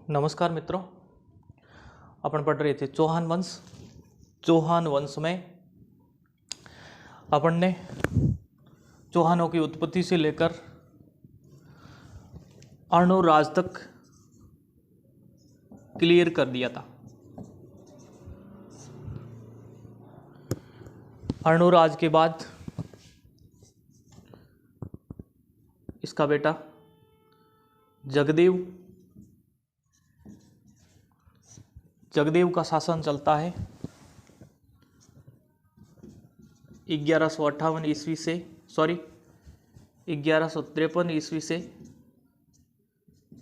नमस्कार मित्रों, अपन पढ़ रहे थे चौहान वंश। चौहान वंश में अपन ने चौहानों की उत्पत्ति से लेकर अर्णोराज तक क्लियर कर दिया था। अर्णोराज के बाद इसका बेटा जगदेव का शासन चलता है 1158 ईस्वी से 1153 ईस्वी से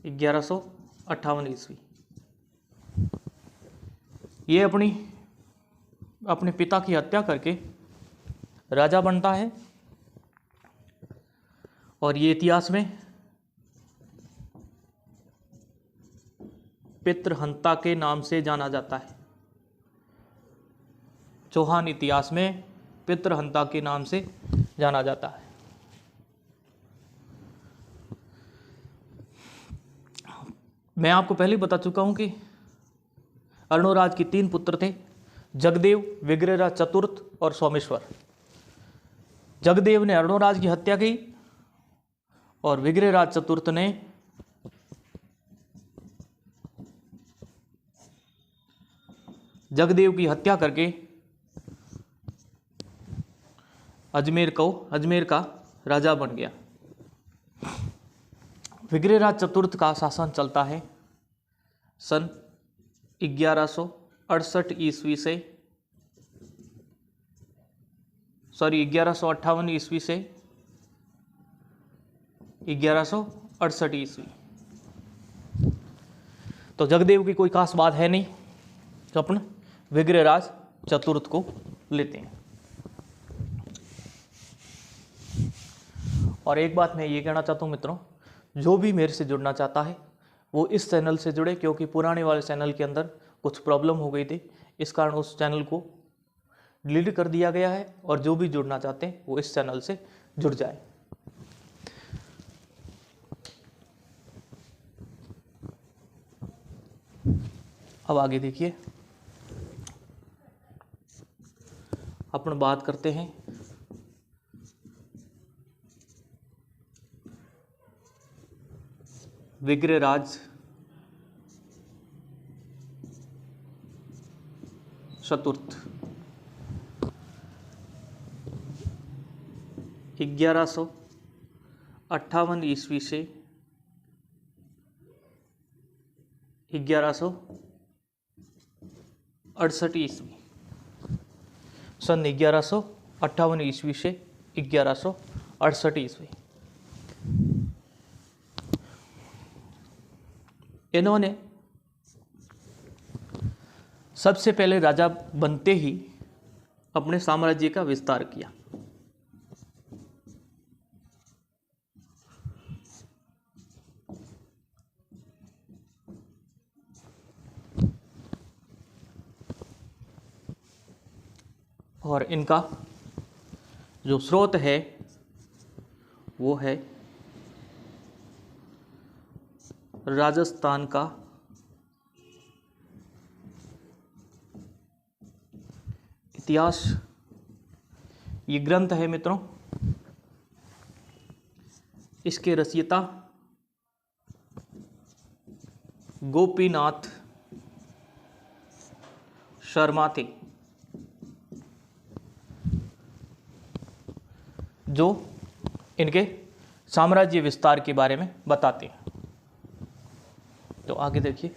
1158 ईस्वी। ये अपने पिता की हत्या करके राजा बनता है और ये इतिहास में पितृहंता के नाम से जाना जाता है। चौहान इतिहास में पितृहंता के नाम से जाना जाता है। मैं आपको पहले ही बता चुका हूं कि अर्णोराज के 3 पुत्र थे, जगदेव, विग्रहराज चतुर्थ और सोमेश्वर। जगदेव ने अर्णोराज की हत्या की और विग्रहराज चतुर्थ ने जगदेव की हत्या करके अजमेर का राजा बन गया। विग्रहराज चतुर्थ का शासन चलता है सन 1168 ईस्वी से 1158 ईस्वी से 1168 ईस्वी। तो जगदेव की कोई खास बात है नहीं, तो अपन विग्रहराज चतुर्थ को लेते हैं। और एक बात मैं ये कहना चाहता हूँ मित्रों, जो भी मेरे से जुड़ना चाहता है वो इस चैनल से जुड़े, क्योंकि पुराने वाले चैनल के अंदर कुछ प्रॉब्लम हो गई थी, इस कारण उस चैनल को डिलीट कर दिया गया है। और जो भी जुड़ना चाहते हैं वो इस चैनल से जुड़ जाए। अब आगे देखिए, अपन बात करते हैं विग्रहराज चतुर्थ। 1158 ईस्वी से 1168 ईस्वी। सन 1158 ईस्वी से 1168 ईस्वी। इन्होंने सबसे पहले राजा बनते ही अपने साम्राज्य का विस्तार किया। और इनका जो स्रोत है वो है राजस्थान का इतिहास। ये ग्रंथ है मित्रों, इसके रचयिता गोपीनाथ शर्मा थे, जो इनके साम्राज्य विस्तार के बारे में बताते हैं। तो आगे देखिए,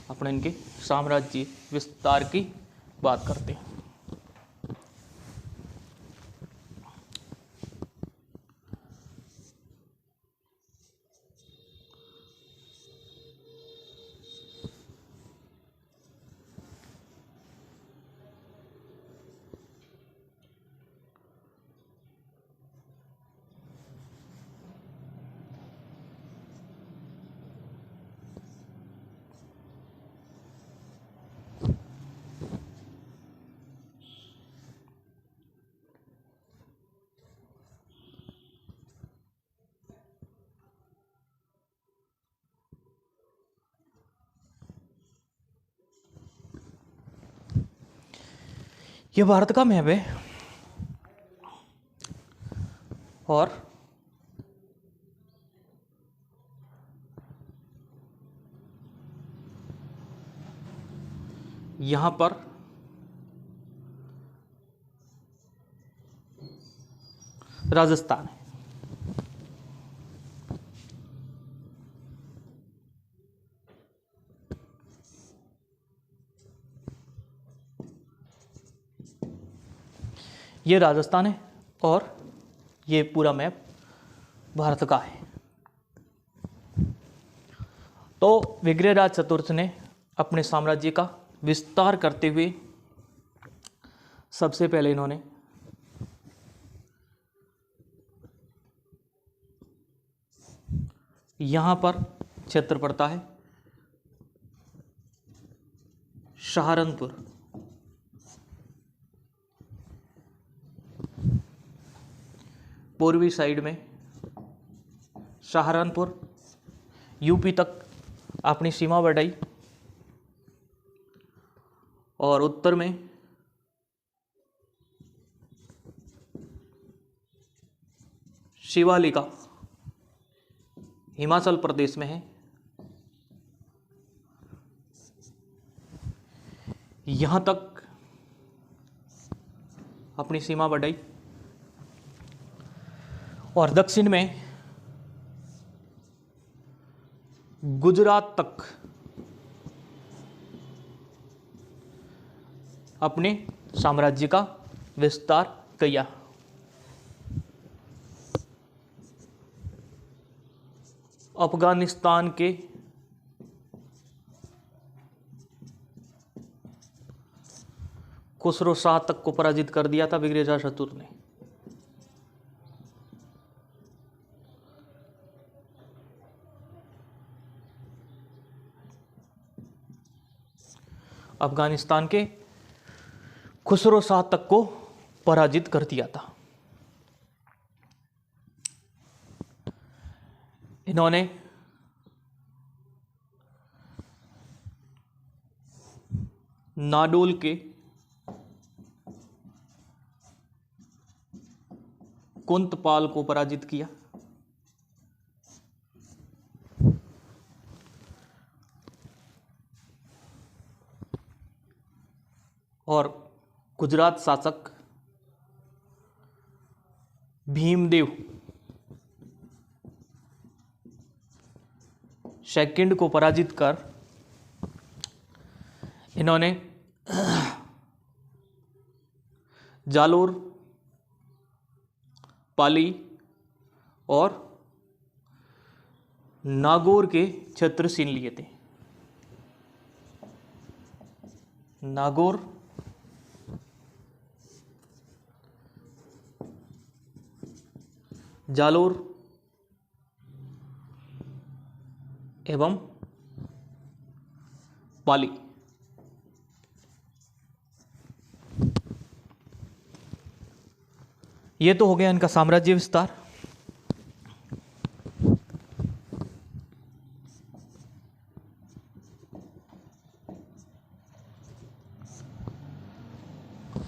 अपने इनके साम्राज्य विस्तार की बात करते हैं। ये भारत का मैप है और यहां पर राजस्थान है। ये राजस्थान है और ये पूरा मैप भारत का है। तो विग्रहराज चतुर्थ ने अपने साम्राज्य का विस्तार करते हुए सबसे पहले इन्होंने यहाँ पर क्षेत्र पड़ता है सहारनपुर, पूर्वी साइड में सहारनपुर, यूपी तक अपनी सीमा बढ़ाई और उत्तर में शिवालिका हिमाचल प्रदेश में है। यहां तक अपनी सीमा बढ़ाई और दक्षिण में गुजरात तक अपने साम्राज्य का विस्तार किया। अफगानिस्तान के खुसरो शाह तक को पराजित कर दिया था विग्रहराज चतुर्थ ने। अफगानिस्तान के खुसरो शाह तक को पराजित कर दिया था। इन्होंने नाडोल के कुंतपाल को पराजित किया। और गुजरात शासक भीमदेव सेकंड को पराजित कर इन्होंने जालोर, पाली और नागौर के क्षेत्र छीन लिए थे। नागौर, जालोर एवं पाली। ये तो हो गया इनका साम्राज्य विस्तार।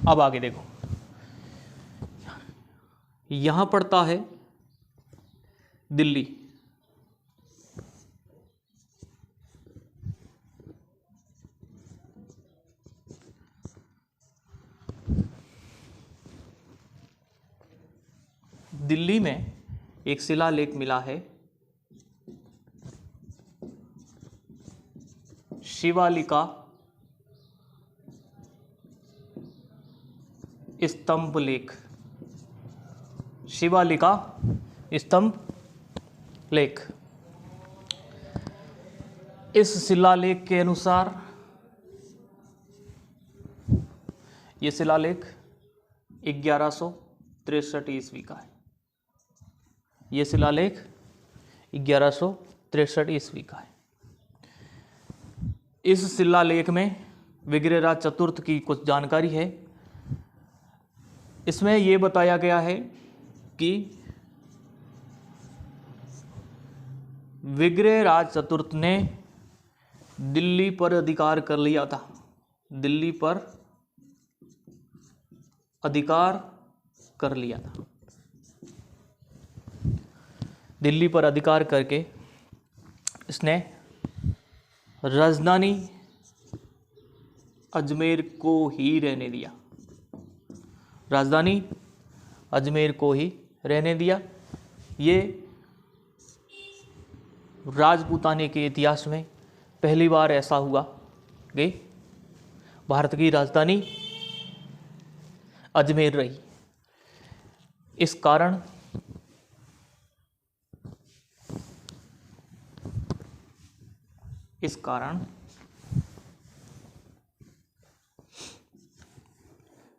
अब आगे देखो, यहां पड़ता है दिल्ली। दिल्ली में एक शिलालेख मिला है, शिवालिका स्तंभ लेख। शिवालिका स्तंभ लेख। इस शिलालेख के अनुसार यह शिलालेख 1163 ईस्वी का है। यह शिलालेख 1163 ईस्वी का है। इस शिलालेख में विग्रहराज चतुर्थ की कुछ जानकारी है। इसमें यह बताया गया है कि विग्रहराज चतुर्थ ने दिल्ली पर अधिकार कर लिया था। दिल्ली पर अधिकार कर लिया था। दिल्ली पर अधिकार करके इसने राजधानी अजमेर को ही रहने दिया, राजधानी अजमेर को ही रहने दिया। ये राजपूताने के इतिहास में पहली बार ऐसा हुआ कि भारत की राजधानी अजमेर रही। इस कारण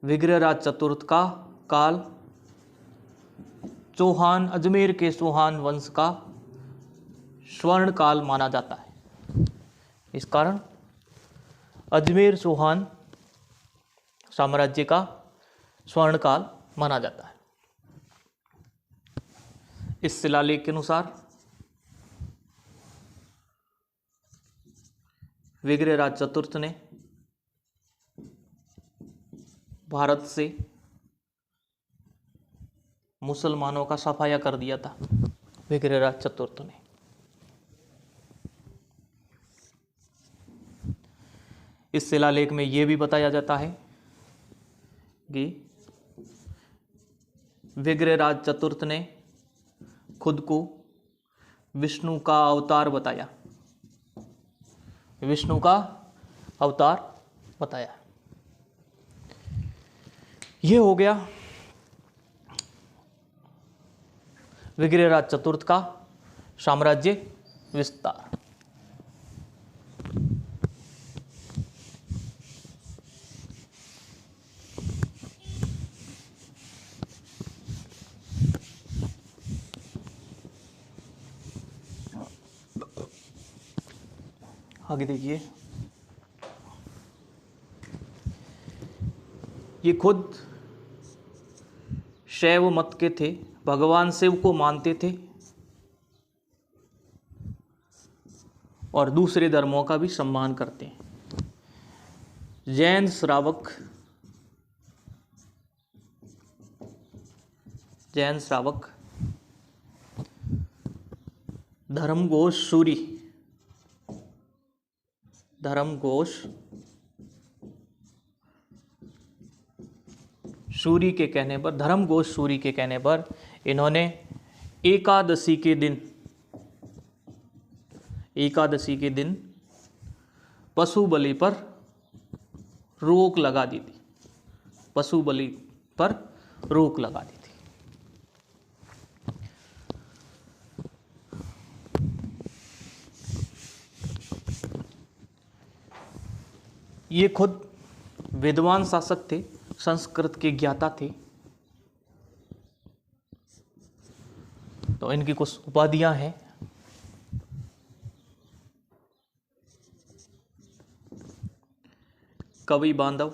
विग्रहराज चतुर्थ का काल चौहान, अजमेर के चौहान वंश का स्वर्ण काल माना जाता है। इस कारण अजमेर चौहान साम्राज्य का स्वर्ण काल माना जाता है। इस शिलालेख के अनुसार विग्रहराज चतुर्थ ने भारत से मुसलमानों का सफाया कर दिया था। विग्रहराज चतुर्थ ने इस शिलालेख में यह भी बताया जाता है कि विग्रहराज चतुर्थ ने खुद को विष्णु का अवतार बताया, विष्णु का अवतार बताया। ये हो गया विग्रहराज चतुर्थ का साम्राज्य विस्तार। आगे देखिए, ये खुद शैव मत के थे, भगवान शिव को मानते थे और दूसरे धर्मों का भी सम्मान करते हैं। जैन श्रावक धर्मघोष सूरी के कहने पर इन्होंने एकादशी के दिन पशु बलि पर रोक लगा दी थी। ये खुद विद्वान शासक थे, संस्कृत के ज्ञाता थे। तो इनकी कुछ उपाधियां हैं। कवि बांधव,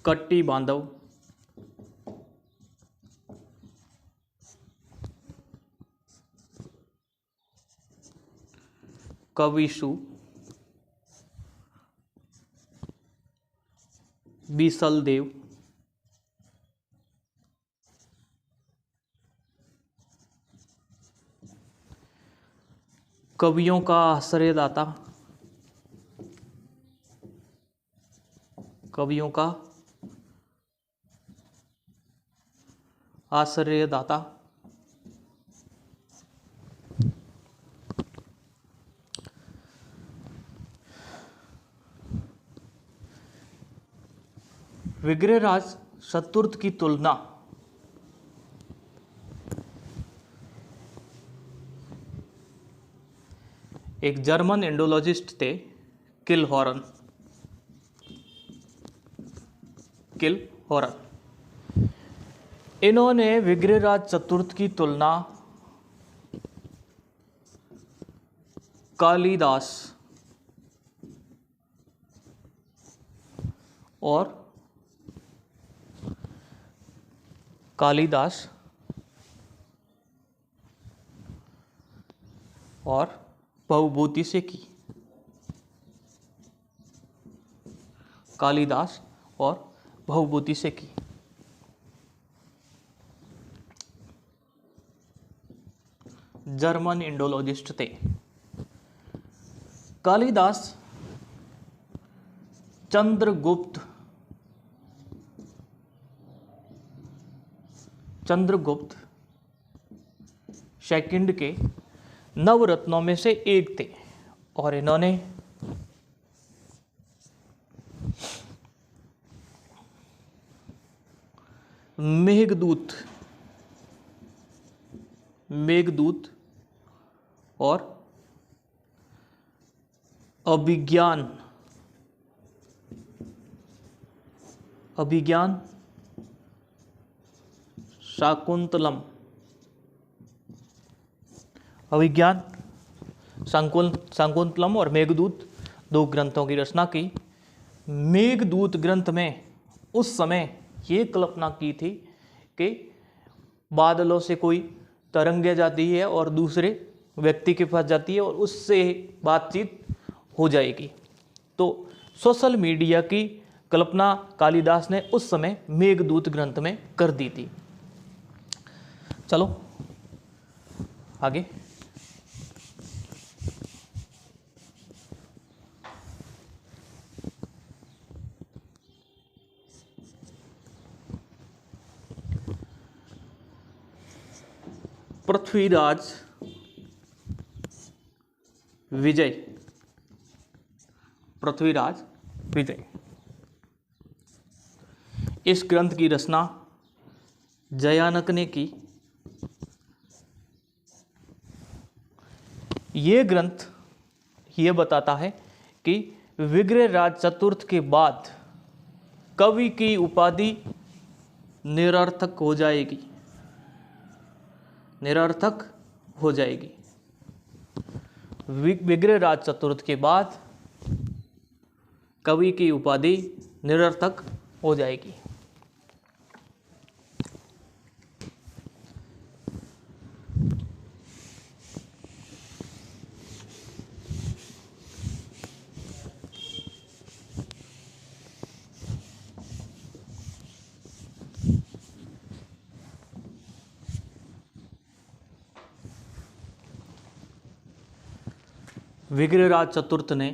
कट्टी बांधव, कविशु, बीसल देव, कवियों का आश्रयदाता, विग्रहराज चतुर्थ की तुलना एक जर्मन इंडोलॉजिस्ट थे, किलहॉर्न। इन्होंने विग्रहराज चतुर्थ की तुलना कालिदास और बहुभूति से की। कालिदास और बहुभूति से की। जर्मन इंडोलॉजिस्ट थे। कालिदास चंद्रगुप्त सेकंड के नवरत्नों में से एक थे और इन्होंने मेघदूत और अभिज्ञान शाकुंतलम और मेघदूत दो ग्रंथों की रचना की। मेघदूत ग्रंथ में उस समय ये कल्पना की थी कि बादलों से कोई तरंगे जाती है और दूसरे व्यक्ति के पास जाती है और उससे बातचीत हो जाएगी। तो सोशल मीडिया की कल्पना कालिदास ने उस समय मेघदूत ग्रंथ में कर दी थी। चलो आगे। पृथ्वीराज विजय इस ग्रंथ की रचना जयानक ने की। ये ग्रंथ ये बताता है कि विग्रहराज चतुर्थ के बाद कवि की उपाधि निरर्थक हो जाएगी। विग्रहराज चतुर्थ के बाद कवि की उपाधि निरर्थक हो जाएगी। विग्रहराज चतुर्थ ने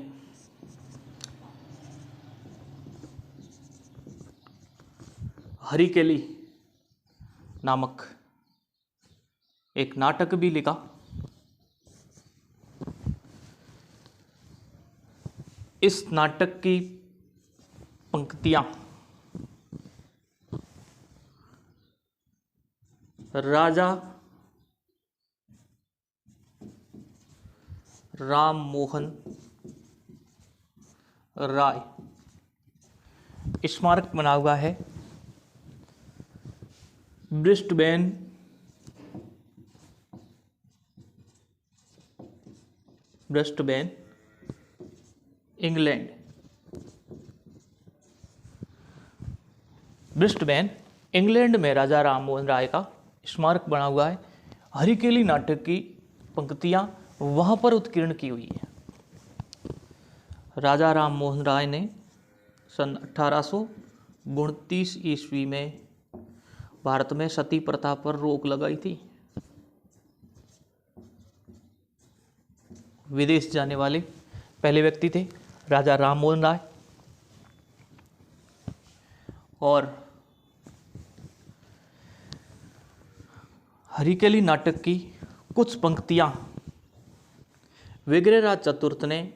हरिकेली नामक एक नाटक भी लिखा। इस नाटक की पंक्तियां राजा राम मोहन राय स्मारक बना हुआ है ब्रिस्बेन इंग्लैंड। ब्रिस्बेन इंग्लैंड में राजा राम मोहन राय का स्मारक बना हुआ है। हरिकेली नाटक की पंक्तियां वहां पर उत्कीर्ण की हुई है। राजा राम मोहन राय ने सन 1829 ईस्वी में भारत में सती प्रथा पर रोक लगाई थी। विदेश जाने वाले पहले व्यक्ति थे राजा राम मोहन राय। और हरिकेली नाटक की कुछ पंक्तियां विग्रहराज चतुर्थ ने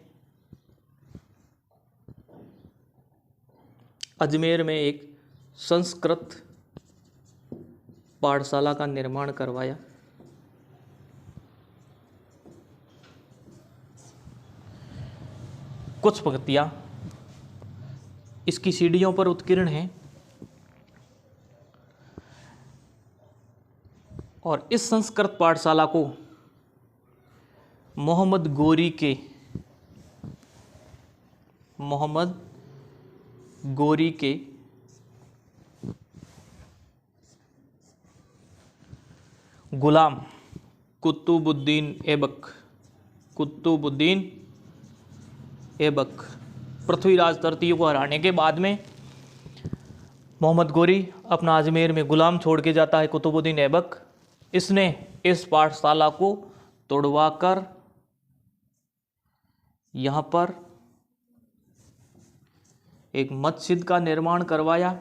अजमेर में एक संस्कृत पाठशाला का निर्माण करवाया। कुछ पंक्तियां इसकी सीढ़ियों पर उत्कीर्ण हैं और इस संस्कृत पाठशाला को मोहम्मद गोरी के गुलाम कुतुबुद्दीन ऐबक कुतुबुद्दीन ऐबक। पृथ्वीराज तृतीय को हराने के बाद में मोहम्मद गोरी अपना अजमेर में गुलाम छोड़ के जाता है कुतुबुद्दीन ऐबक। इसने इस पाठशाला को तोड़वाकर यहाँ पर एक मस्जिद का निर्माण करवाया।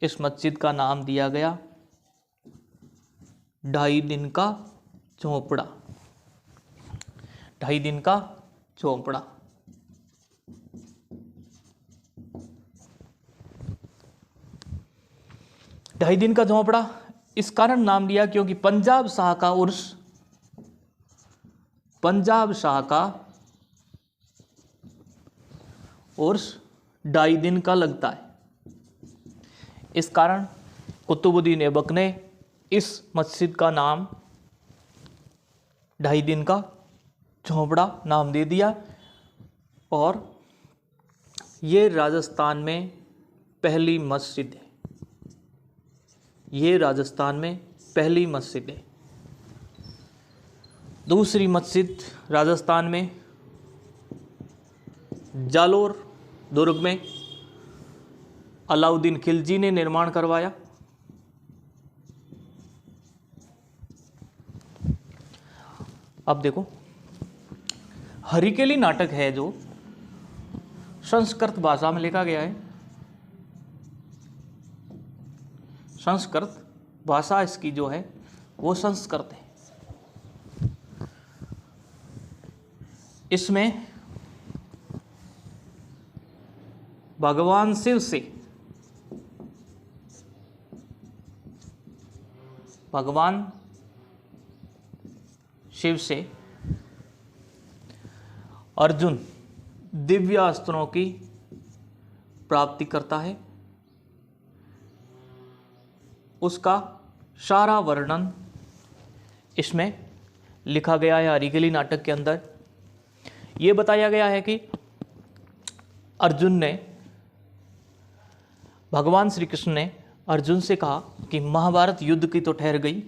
इस मस्जिद का नाम दिया गया 2.5 दिन का झोंपड़ा। 2.5 दिन का झोंपड़ा। ढाई दिन का झोंपड़ा इस कारण नाम लिया क्योंकि पंजाब शाह का उर्स 2.5 दिन का लगता है। इस कारण कुतुबुद्दीन ऐबक ने इस मस्जिद का नाम 2.5 दिन का झोंपड़ा नाम दे दिया। और ये राजस्थान में पहली मस्जिद है। ये राजस्थान में पहली मस्जिद है। दूसरी मस्जिद राजस्थान में जालोर दुर्ग में अलाउद्दीन खिलजी ने निर्माण करवाया। अब देखो, हरिकेली नाटक है जो संस्कृत भाषा में लिखा गया है। संस्कृत भाषा इसकी जो है वो संस्कृत है। इसमें भगवान शिव से अर्जुन दिव्य अस्त्रों की प्राप्ति करता है। उसका सारा वर्णन इसमें लिखा गया है। हरिकेली नाटक के अंदर ये बताया गया है कि अर्जुन ने, भगवान श्री कृष्ण ने अर्जुन से कहा कि महाभारत युद्ध की तो ठहर गई,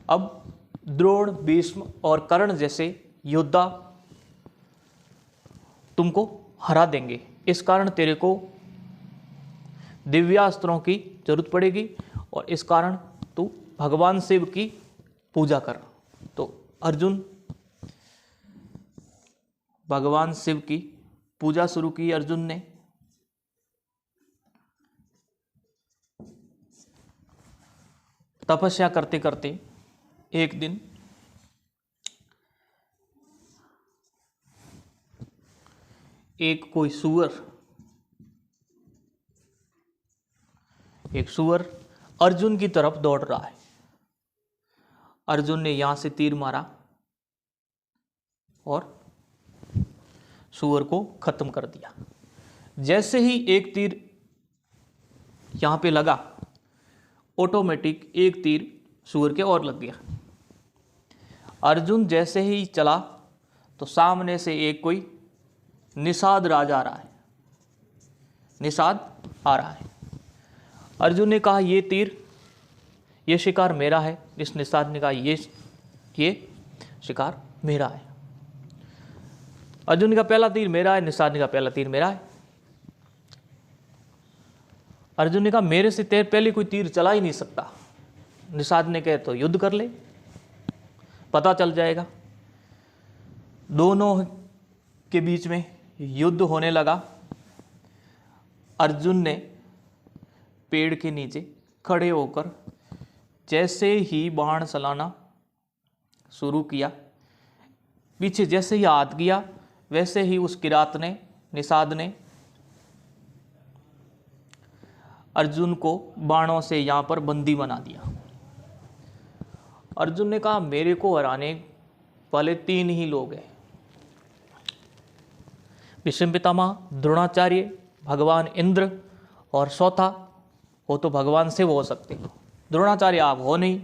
अब द्रोण, भीष्म और कर्ण जैसे योद्धा तुमको हरा देंगे। इस कारण तेरे को दिव्यास्त्रों की जरूरत पड़ेगी और इस कारण तू भगवान शिव की पूजा कर। तो अर्जुन भगवान शिव की पूजा शुरू की। अर्जुन ने तपस्या करते करते एक दिन एक सुअर अर्जुन की तरफ दौड़ रहा है। अर्जुन ने यहां से तीर मारा और सुअर को खत्म कर दिया। जैसे ही एक तीर यहां पे लगा, ऑटोमेटिक एक तीर सुअर के और लग गया। अर्जुन जैसे ही चला तो सामने से एक कोई निषाद राज आ रहा है। निषाद आ रहा है। अर्जुन ने कहा ये तीर, ये शिकार मेरा है। इस निषाद ने कहा ये शिकार मेरा है। अर्जुन का पहला तीर मेरा है, निषाद ने कहा पहला तीर मेरा है। अर्जुन ने कहा मेरे से तेरे पहले कोई तीर चला ही नहीं सकता। निषाद ने कहा तो युद्ध कर ले, पता चल जाएगा। दोनों के बीच में युद्ध होने लगा। अर्जुन ने पेड़ के नीचे खड़े होकर जैसे ही बाण चलाना शुरू किया, पीछे जैसे ही हाथ किया वैसे ही उस किरात ने, निषाद ने अर्जुन को बाणों से यहां पर बंदी बना दिया। अर्जुन ने कहा मेरे को हराने वाले 3 ही लोग हैं, भीष्म पितामह, द्रोणाचार्य, भगवान इंद्र और चौथा वो तो भगवान शिव हो सकते। द्रोणाचार्य आप हो नहीं,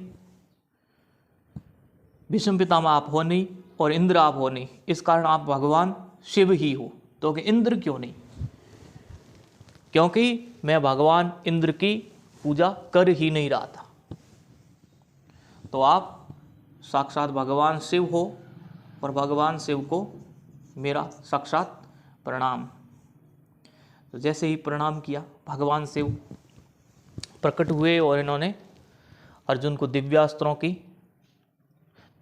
भीष्म पितामह आप हो नहीं और इंद्र आप हो नहीं। इस कारण आप भगवान शिव ही हो। तो कि इंद्र क्यों नहीं? क्योंकि मैं भगवान इंद्र की पूजा कर ही नहीं रहा था। तो आप साक्षात भगवान शिव हो और भगवान शिव को मेरा साक्षात प्रणाम। तो जैसे ही प्रणाम किया भगवान शिव प्रकट हुए और इन्होंने अर्जुन को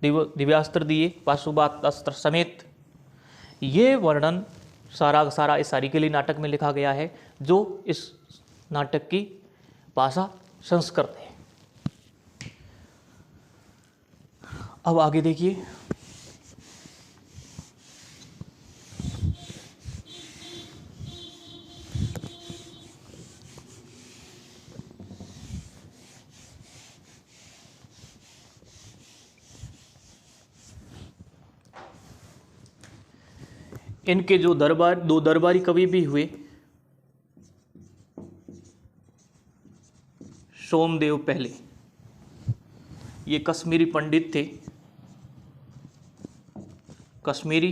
दिव्यास्त्र दिए, पाशुपात अस्त्र समेत। ये वर्णन सारा का सारा इस सारिकेली नाटक में लिखा गया है, जो इस नाटक की भाषा संस्कृत है। अब आगे देखिए, इनके जो दो दरबारी कवि भी हुए, सोमदेव पहले, ये कश्मीरी पंडित थे, कश्मीरी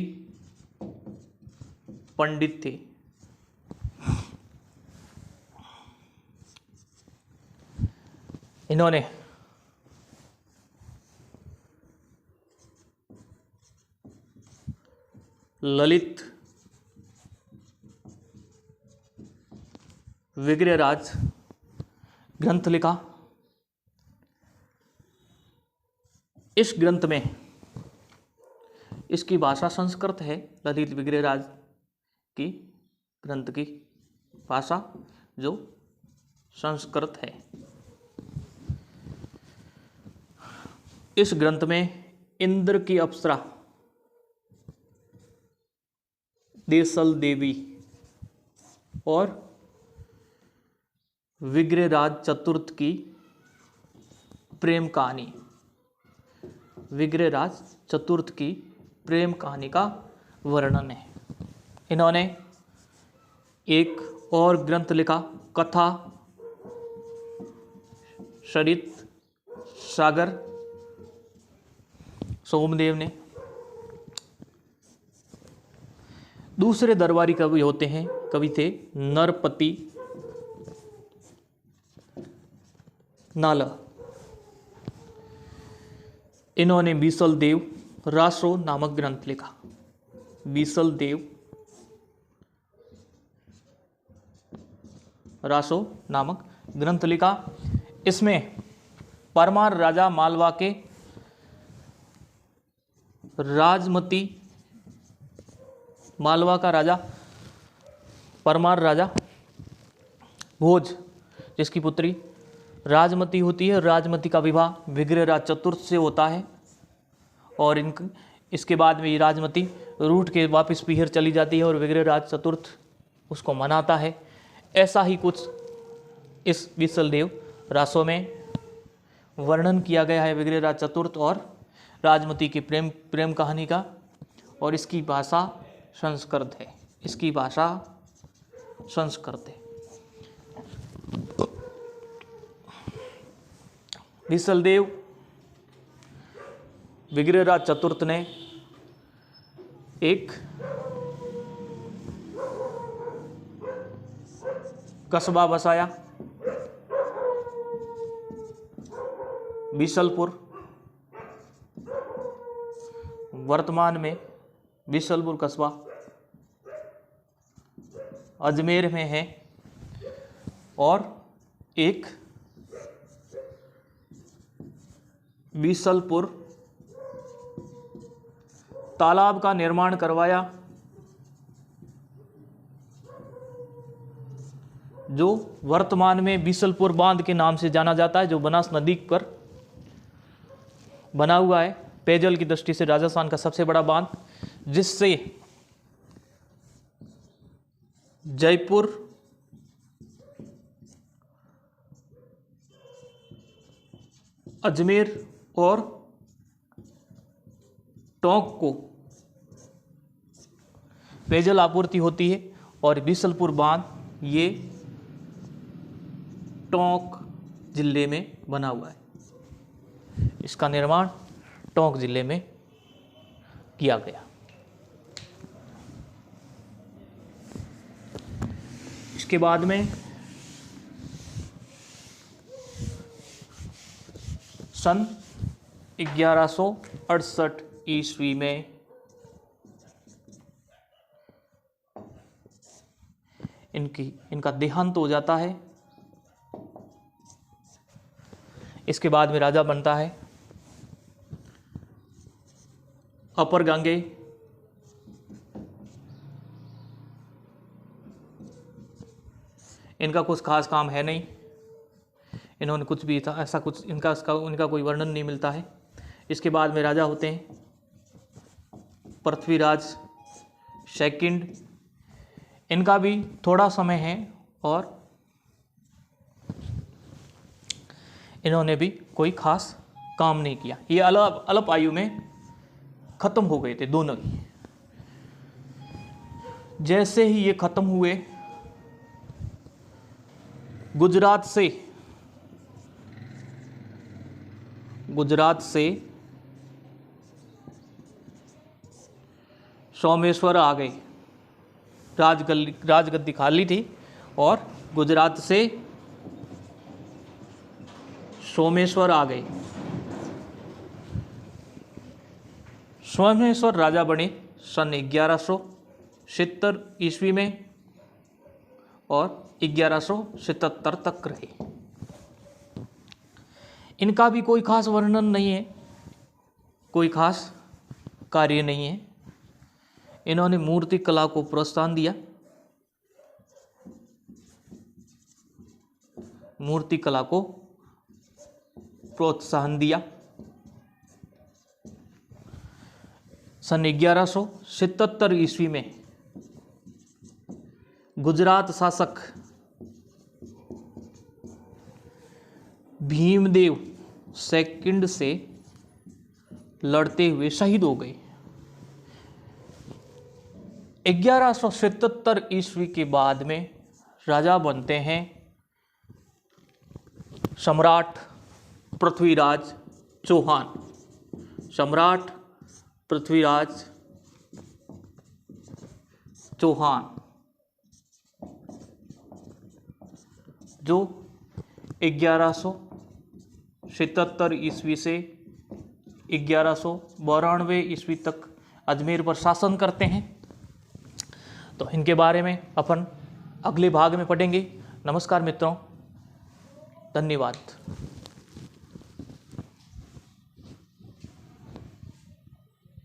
पंडित थे। इन्होंने ललित विग्रहराज ग्रंथ लिखा। इस ग्रंथ में, इसकी भाषा संस्कृत है, ललित विग्रहराज की ग्रंथ की भाषा जो संस्कृत है। इस ग्रंथ में इंद्र की अप्सरा देसल देवी और विग्रहराज चतुर्थ की प्रेम कहानी, विग्रहराज चतुर्थ की प्रेम कहानी का वर्णन है। इन्होंने एक और ग्रंथ लिखा, कथा सरित सागर, सोमदेव ने। दूसरे दरबारी कवि होते हैं, कवि थे नरपति नाला। इन्होंने बीसल देव रासो नामक ग्रंथ लिखा। बीसल देव रासो नामक ग्रंथ लिखा। इसमें परमार राजा मालवा के राजमती, मालवा का राजा परमार राजा भोज, जिसकी पुत्री राजमती होती है, राजमती का विवाह विग्रहराज चतुर्थ से होता है। और इसके बाद में ये राजमती रूठ के वापस पीहर चली जाती है और विग्रहराज चतुर्थ उसको मनाता है। ऐसा ही कुछ इस बीसलदेव रासो में वर्णन किया गया है विग्रहराज चतुर्थ और राजमती की प्रेम कहानी का। और इसकी भाषा संस्कृत है, इसकी भाषा संस्कृत है। बीसलदेव विग्रहराज चतुर्थ ने एक कस्बा बसाया, बीसलपुर, वर्तमान में बीसलपुर कस्बा अजमेर में है। और एक बीसलपुर तालाब का निर्माण करवाया, जो वर्तमान में बीसलपुर बांध के नाम से जाना जाता है, जो बनास नदी पर बना हुआ है। पेयजल की दृष्टि से राजस्थान का सबसे बड़ा बांध, जिससे जयपुर, अजमेर और टोंक को पेयजल आपूर्ति होती है। और बीसलपुर बांध ये टोंक जिले में बना हुआ है। इसका निर्माण टोंक जिले में किया गया। इसके बाद में सन 1168 ईस्वी में इनका देहांत हो जाता है। इसके बाद में राजा बनता है अपर गांगे। इनका कुछ खास काम है नहीं, इन्होंने कुछ भी था ऐसा कुछ इनका कोई वर्णन नहीं मिलता है। इसके बाद में राजा होते हैं पृथ्वीराज सेकंड। इनका भी थोड़ा समय है और इन्होंने भी कोई खास काम नहीं किया। ये अल्प आयु में खत्म हो गए थे दोनों ही। जैसे ही ये खत्म हुए, गुजरात से सोमेश्वर आ गए। राजगद्दी खाली थी और गुजरात से सोमेश्वर आ गए। सोमेश्वर राजा बने सन 1170 ईस्वी में और 1177 तक रहे। इनका भी कोई खास वर्णन नहीं है, कोई खास कार्य नहीं है। इन्होंने मूर्ति कला को प्रोत्साहन दिया, मूर्ति कला को प्रोत्साहन दिया। सन 1177 ईस्वी में गुजरात शासक भीमदेव सेकंड से लड़ते हुए शहीद हो गए। 1177 ईस्वी के बाद में राजा बनते हैं सम्राट पृथ्वीराज चौहान। सम्राट पृथ्वीराज चौहान जो 1177 ईस्वी से 1192 ईस्वी तक अजमेर पर शासन करते हैं। तो इनके बारे में अपन अगले भाग में पढ़ेंगे। नमस्कार मित्रों, धन्यवाद।